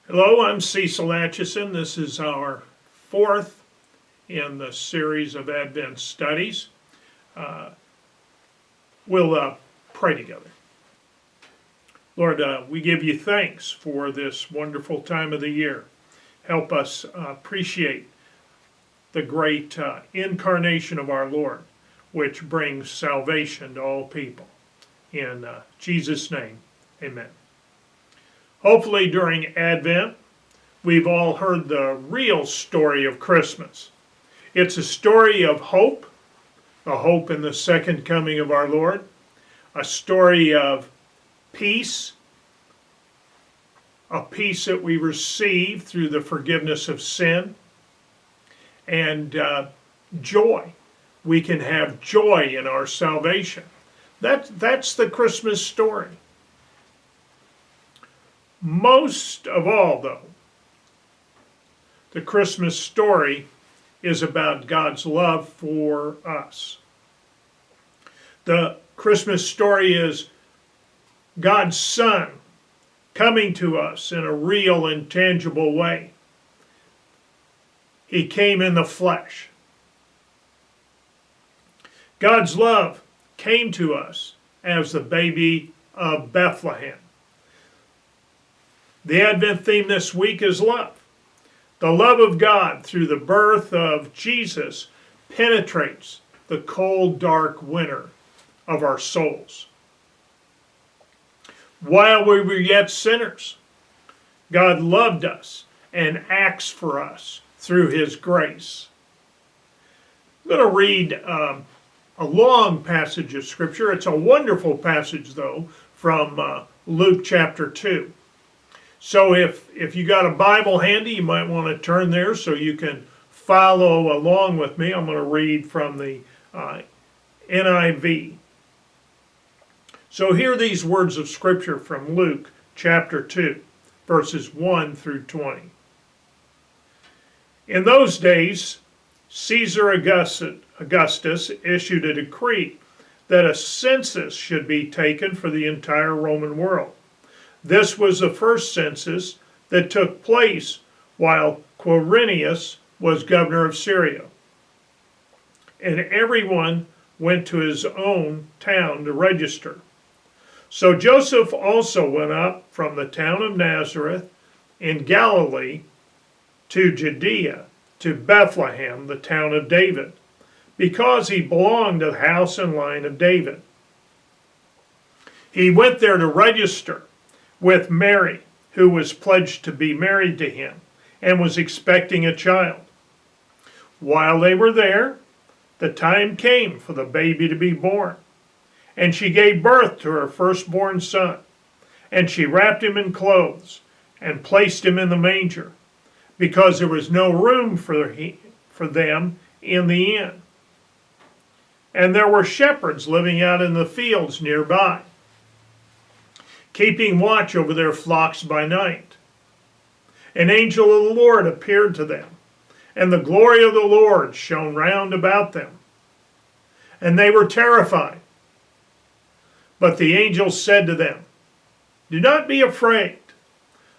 Hello, I'm Cecil Atchison. This is our fourth in the series of Advent studies. We'll pray together. Lord, we give you thanks for this wonderful time of the year. Help us appreciate the great incarnation of our Lord, which brings salvation to all people. In Jesus' name, amen. Hopefully during Advent, we've all heard the real story of Christmas. It's a story of hope, a hope in the second coming of our Lord, a story of peace, a peace that we receive through the forgiveness of sin, and joy. We can have joy in our salvation. That's the Christmas story. Most of all, though, the Christmas story is about God's love for us. The Christmas story is God's Son coming to us in a real and tangible way. He came in the flesh. God's love came to us as the baby of Bethlehem. The Advent theme this week is love. The love of God through the birth of Jesus penetrates the cold, dark winter of our souls. While we were yet sinners, God loved us and acts for us through his grace. I'm going to read a long passage of Scripture. It's a wonderful passage, though, from Luke chapter 2. So if you got a Bible handy, you might want to turn there so you can follow along with me. I'm going to read from the NIV. So hear these words of Scripture from Luke chapter 2, verses 1 through 20. In those days, Caesar Augustus issued a decree that a census should be taken for the entire Roman world. This was the first census that took place while Quirinius was governor of Syria. And everyone went to his own town to register. So Joseph also went up from the town of Nazareth in Galilee to Judea, to Bethlehem, the town of David, because he belonged to the house and line of David. He went there to register with Mary, who was pledged to be married to him and was expecting a child. While they were there, the time came for the baby to be born, and she gave birth to her firstborn son, and she wrapped him in clothes and placed him in the manger, because there was no room for them in the inn. And there were shepherds living out in the fields nearby, keeping watch over their flocks by night. An angel of the Lord appeared to them, and the glory of the Lord shone round about them. And they were terrified. But the angel said to them, "Do not be afraid.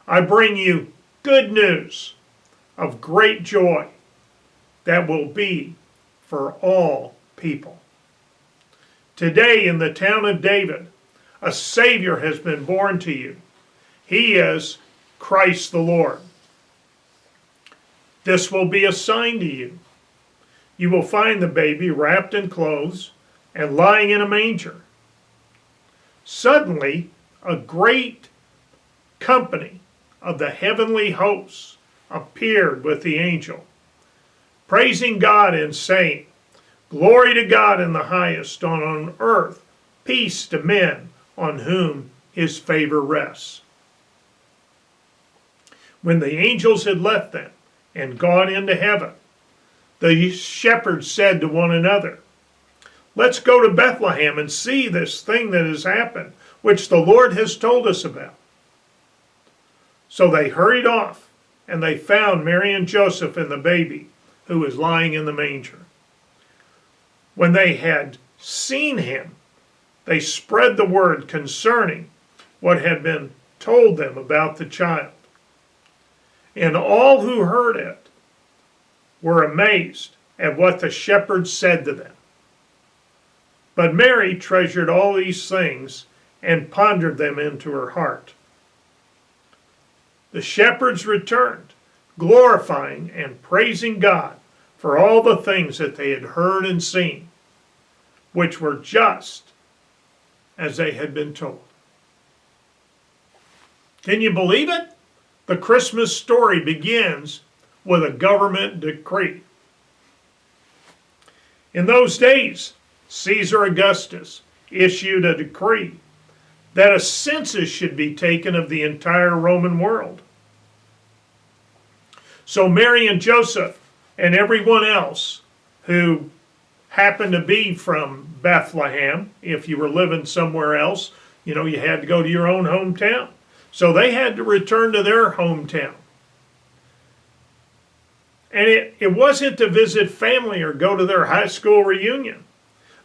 I bring you good news of great joy that will be for all people. Today in the town of David, a Savior has been born to you. He is Christ the Lord. This will be a sign to you. You will find the baby wrapped in clothes and lying in a manger." Suddenly, a great company of the heavenly hosts appeared with the angel, praising God and saying, "Glory to God in the highest, on earth, peace to men on whom his favor rests." When the angels had left them and gone into heaven, the shepherds said to one another, "Let's go to Bethlehem and see this thing that has happened, which the Lord has told us about." So they hurried off, and they found Mary and Joseph and the baby, who was lying in the manger. When they had seen him, they spread the word concerning what had been told them about the child. And all who heard it were amazed at what the shepherds said to them. But Mary treasured all these things and pondered them into her heart. The shepherds returned, glorifying and praising God for all the things that they had heard and seen, which were just as they had been told. Can you believe it? The Christmas story begins with a government decree. In those days, Caesar Augustus issued a decree that a census should be taken of the entire Roman world. So Mary and Joseph and everyone else who happened to be from Bethlehem, if you were living somewhere else, you had to go to your own hometown. So they had to return to their hometown. And it wasn't to visit family or go to their high school reunion.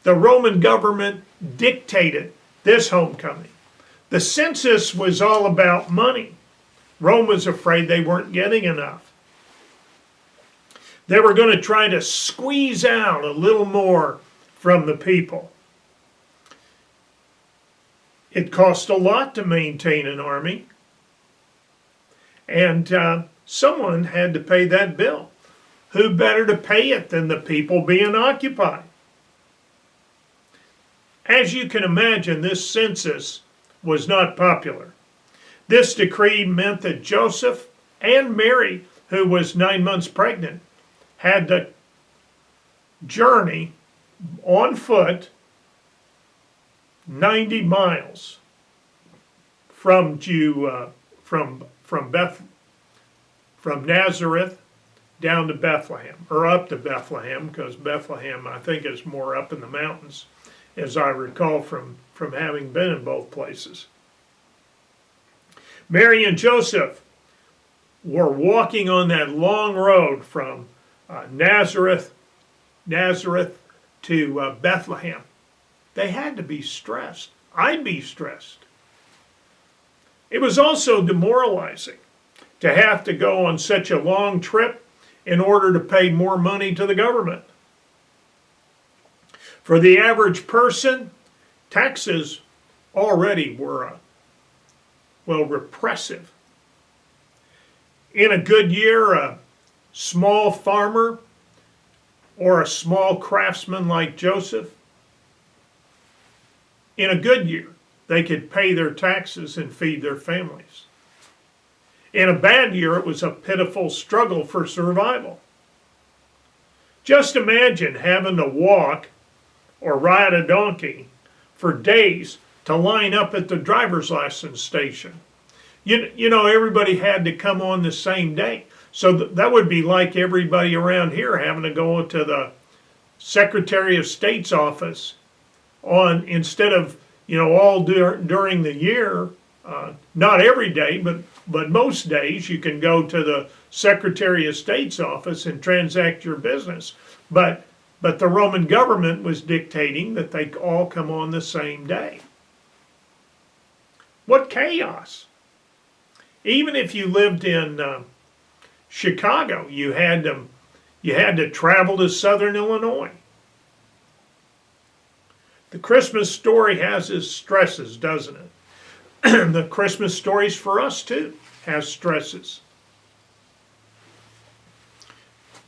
The Roman government dictated this homecoming. The census was all about money. Rome was afraid they weren't getting enough. They were going to try to squeeze out a little more from the people. It cost a lot to maintain an army, and someone had to pay that bill. Who better to pay it than the people being occupied? As you can imagine, this census was not popular. This decree meant that Joseph and Mary, who was 9 months pregnant, had to journey on foot 90 miles from Nazareth down to Bethlehem, or up to Bethlehem, because Bethlehem, I think, is more up in the mountains, as I recall from having been in both places. Mary and Joseph were walking on that long road from Nazareth to Bethlehem. They had to be stressed. I'd be stressed. It was also demoralizing to have to go on such a long trip in order to pay more money to the government. For the average person, taxes already were, repressive. In a good year, a small farmer or a small craftsman like Joseph, in a good year, they could pay their taxes and feed their families. In a bad year, it was a pitiful struggle for survival. Just imagine having to walk or ride a donkey for days to line up at the driver's license station. Everybody had to come on the same day. So that would be like everybody around here having to go to the Secretary of State's office instead of all during the year. Not every day, but most days you can go to the Secretary of State's office and transact your business. But the Roman government was dictating that they all come on the same day. What chaos! Even if you lived in Chicago, you had to travel to Southern Illinois. The Christmas story has its stresses, doesn't it? The Christmas stories for us too has stresses.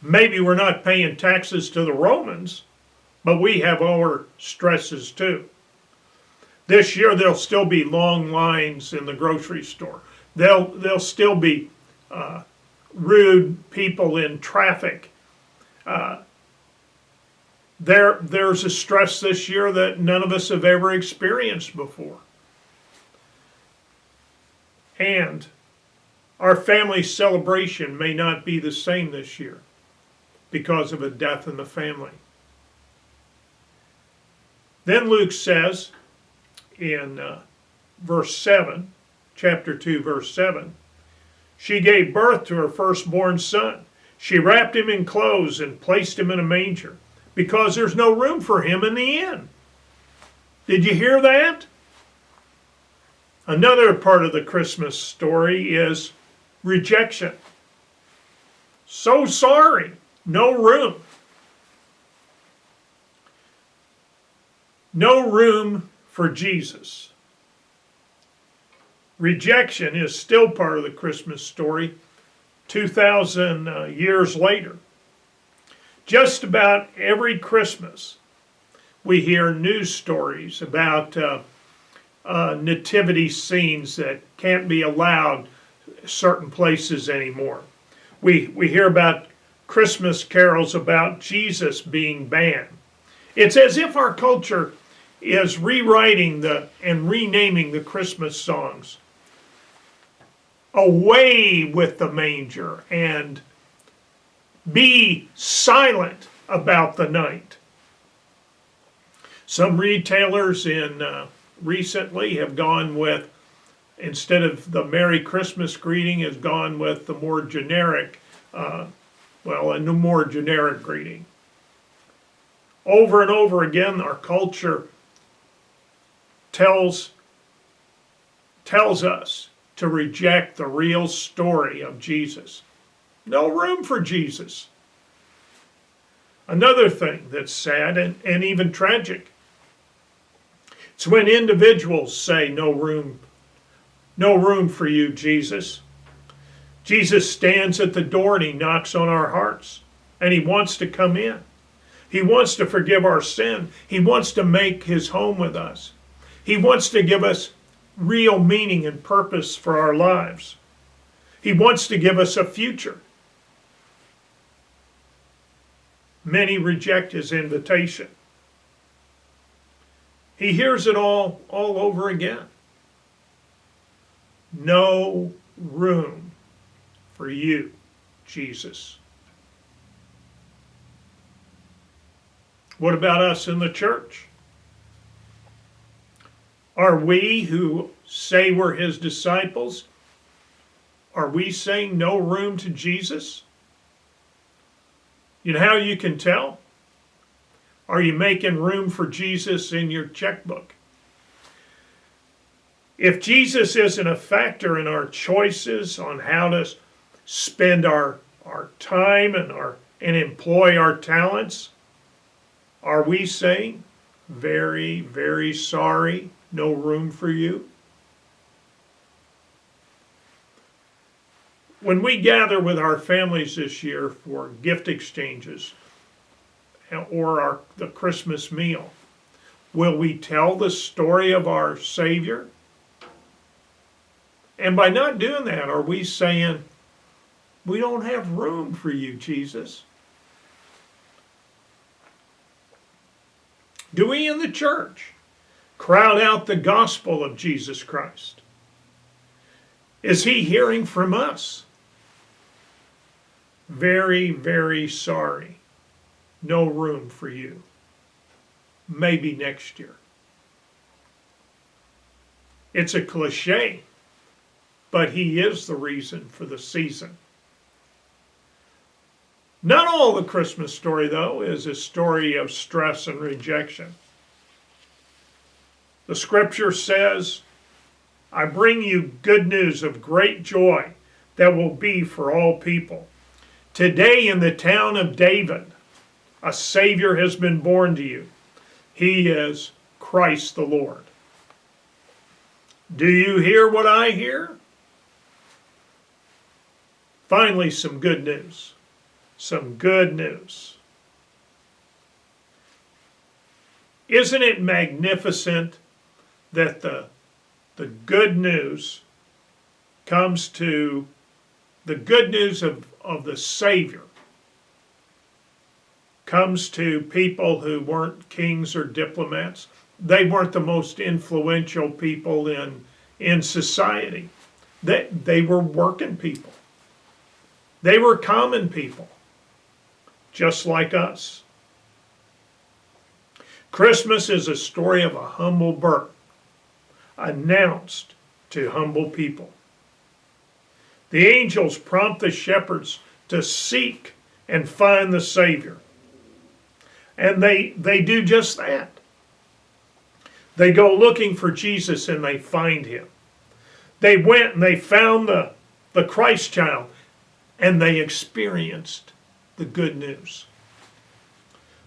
Maybe we're not paying taxes to the Romans, but we have our stresses too. This year there'll still be long lines in the grocery store. There'll still be rude people in traffic. There's a stress this year that none of us have ever experienced before. And our family celebration may not be the same this year because of a death in the family. Then Luke says in verse 7, chapter 2, verse 7, she gave birth to her firstborn son. She wrapped him in clothes and placed him in a manger because there's no room for him in the inn. Did you hear that? Another part of the Christmas story is rejection. So sorry. No room. No room for Jesus. Rejection is still part of the Christmas story 2,000 years later. Just about every Christmas, we hear news stories about nativity scenes that can't be allowed certain places anymore. We hear about Christmas carols about Jesus being banned. It's as if our culture is rewriting and renaming the Christmas songs. Away with the manger and be silent about the night. Some retailers recently have gone with, instead of the Merry Christmas greeting, has gone with the more generic, a more generic greeting. Over and over again, our culture tells us to reject the real story of Jesus. No room for Jesus. Another thing that's sad and even tragic, it's when individuals say no room for you, Jesus. Jesus stands at the door and he knocks on our hearts and he wants to come in. He wants to forgive our sin. He wants to make his home with us. He wants to give us real meaning and purpose for our lives. He wants to give us a future. Many reject his invitation. He hears it all over again. No room for you, Jesus. What about us in the church? Are we who say we're his disciples, are we saying no room to Jesus? You know how you can tell? Are you making room for Jesus in your checkbook? If Jesus isn't a factor in our choices on how to spend our time and employ our talents, are we saying, very, very sorry, no room for you? When we gather with our families this year for gift exchanges or the Christmas meal, will we tell the story of our Savior? And by not doing that, are we saying, we don't have room for you, Jesus? Do we in the church crowd out the gospel of Jesus Christ? Is he hearing from us? Very, very sorry. No room for you. Maybe next year. It's a cliche, but he is the reason for the season. Not all the Christmas story, though, is a story of stress and rejection. The scripture says, I bring you good news of great joy that will be for all people. Today in the town of David, a Savior has been born to you. He is Christ the Lord. Do you hear what I hear? Finally, some good news. Some good news. Isn't it magnificent that the good news comes to the good news of the Savior comes to people who weren't kings or diplomats. They weren't the most influential people in society. They were working people. They were common people, just like us. Christmas is a story of a humble birth, announced to humble people. The angels prompt the shepherds to seek and find the Savior. And they do just that. They go looking for Jesus and they find him. They went and they found the Christ child. and they experienced the good news.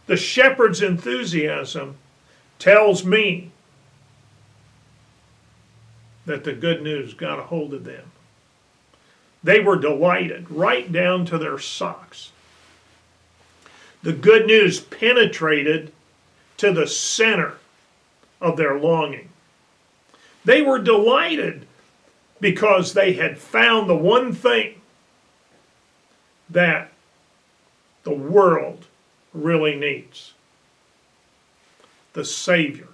The shepherd's enthusiasm tells me that the good news got a hold of them. They were delighted right down to their socks. The good news penetrated to the center of their longing. They were delighted because they had found the one thing that the world really needs: the Savior,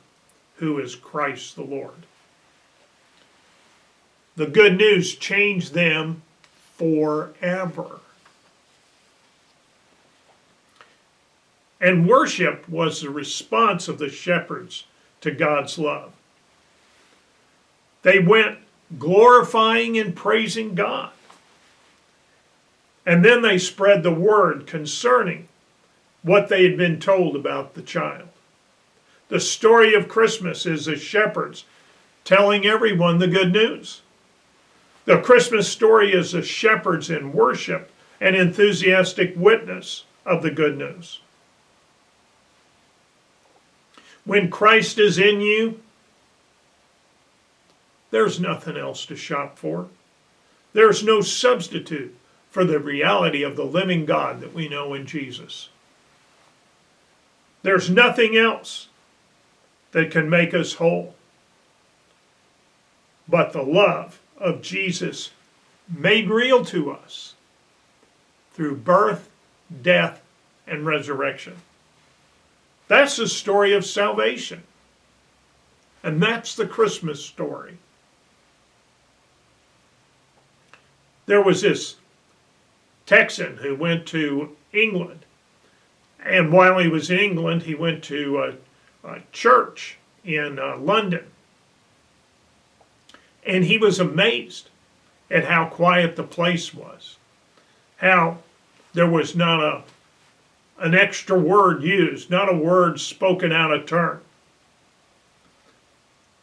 who is Christ the Lord. The good news changed them forever. And worship was the response of the shepherds to God's love. They went glorifying and praising God. And then they spread the word concerning what they had been told about the child. The story of Christmas is the shepherds telling everyone the good news. The Christmas story is the shepherds in worship and enthusiastic witness of the good news. When Christ is in you, there's nothing else to shop for. There's no substitute for the reality of the living God that we know in Jesus. There's nothing else that can make us whole but the love of Jesus made real to us through birth, death, and resurrection. That's the story of salvation. And that's the Christmas story. There was this Texan who went to England. And while he was in England, he went to a church in London. And he was amazed at how quiet the place was. How there was not an extra word used, not a word spoken out of turn.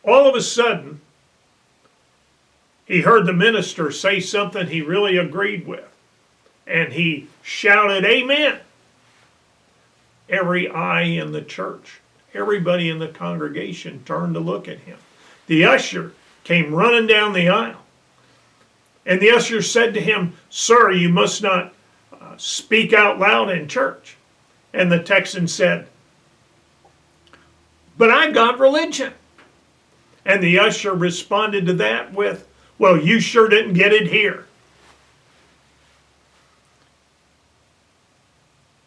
All of a sudden, he heard the minister say something he really agreed with. And he shouted, "Amen." Every eye in the church, everybody in the congregation turned to look at him. The usher came running down the aisle. And the usher said to him, "Sir, you must not speak out loud in church." And the Texan said, "But I've got religion." And the usher responded to that with, "Well, you sure didn't get it here."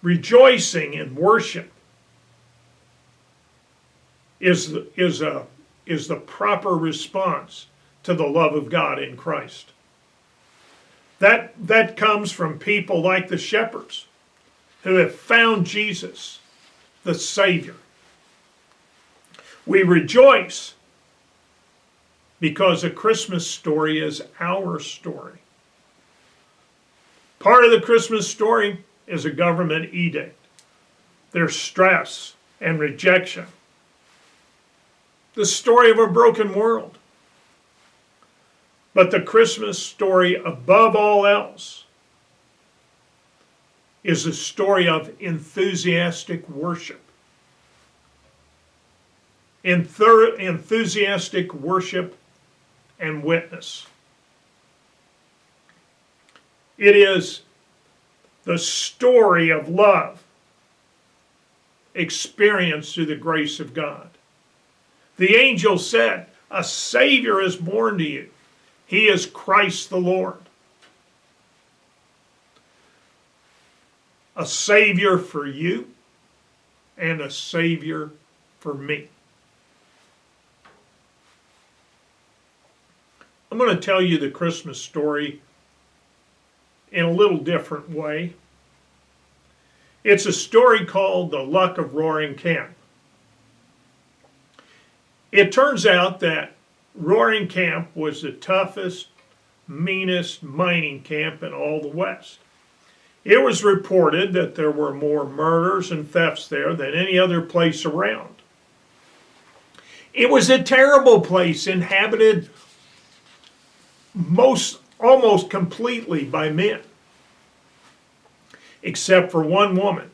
Rejoicing in worship is the proper response to the love of God in Christ. That comes from people like the shepherds who have found Jesus, the Savior. We rejoice because the Christmas story is our story. Part of the Christmas story is a government edict. There's stress and rejection. The story of a broken world. But the Christmas story, above all else, is a story of enthusiastic worship. Enthusiastic worship and witness. It is the story of love experienced through the grace of God. The angel said, "A Savior is born to you. He is Christ the Lord." A Savior for you and a Savior for me. I'm going to tell you the Christmas story in a little different way. It's a story called The Luck of Roaring Camp. It turns out that Roaring Camp was the toughest, meanest mining camp in all the West. It was reported that there were more murders and thefts there than any other place around. It was a terrible place, inhabited almost completely by men. except for one woman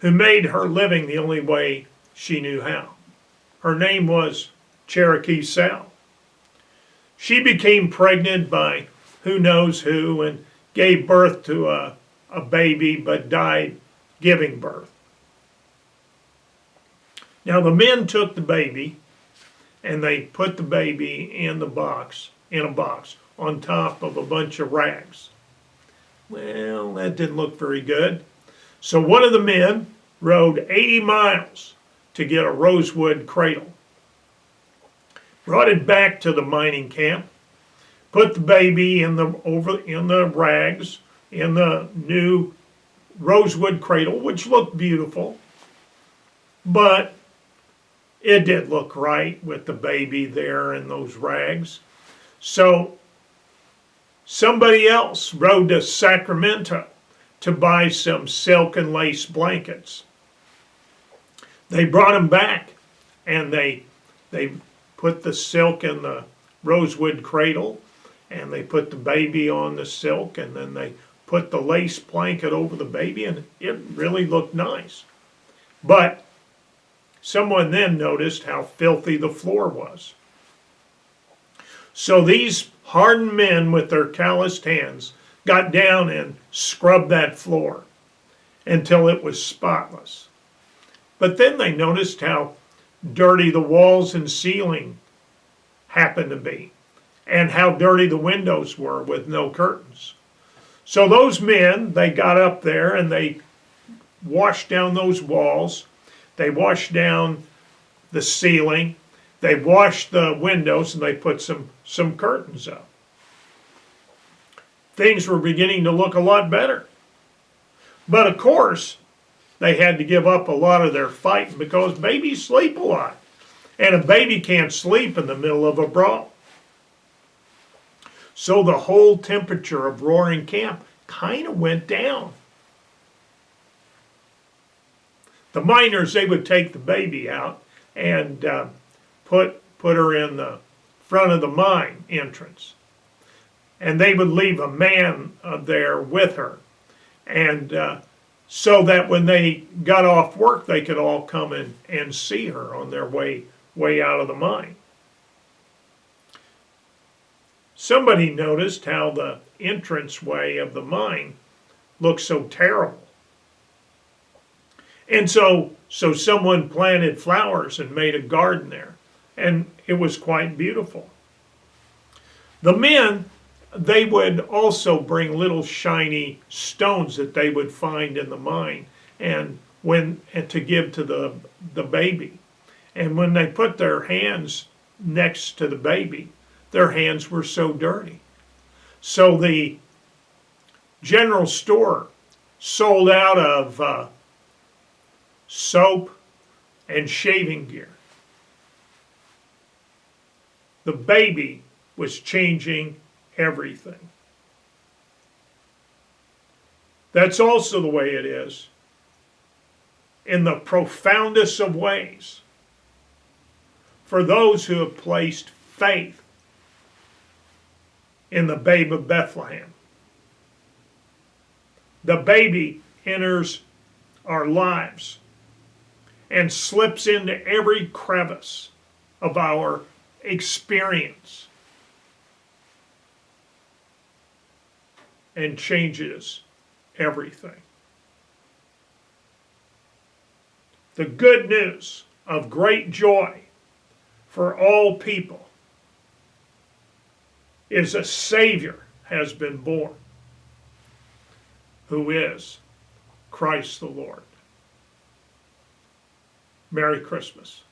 who made her living the only way she knew how. Her name was Cherokee Sal. She became pregnant by who knows who and gave birth to a baby, but died giving birth. Now the men took the baby and they put the baby in a box on top of a bunch of rags. Well, that didn't look very good. So one of the men rode 80 miles to get a rosewood cradle. Brought it back to the mining camp, put the baby in the rags, in the new rosewood cradle, which looked beautiful, but it didn't look right with the baby there in those rags. So somebody else rode to Sacramento to buy some silk and lace blankets. They brought them back and they put the silk in the rosewood cradle and they put the baby on the silk and then they put the lace blanket over the baby and it really looked nice. But someone then noticed how filthy the floor was. So these hardened men with their calloused hands got down and scrubbed that floor until it was spotless. But then they noticed how dirty the walls and ceiling happened to be, and how dirty the windows were with no curtains. So those men, they got up there and they washed down those walls, they washed down the ceiling, they washed the windows, and they put some curtains up. Things were beginning to look a lot better. But of course, they had to give up a lot of their fighting because babies sleep a lot. And a baby can't sleep in the middle of a brawl. So the whole temperature of Roaring Camp kind of went down. The miners, they would take the baby out and put her in the front of the mine entrance. And they would leave a man there with her. And so that when they got off work, they could all come in and see her on their way out of the mine. Somebody noticed how the entranceway of the mine looked so terrible. And so someone planted flowers and made a garden there. And it was quite beautiful. The men, they would also bring little shiny stones that they would find in the mine and to give to the baby. And when they put their hands next to the baby, their hands were so dirty. So the general store sold out of soap and shaving gear. The baby was changing everything. That's also the way it is in the profoundest of ways for those who have placed faith in the babe of Bethlehem. The baby enters our lives and slips into every crevice of our experience and changes everything. The good news of great joy for all people is a Savior has been born, who is Christ the Lord. Merry Christmas.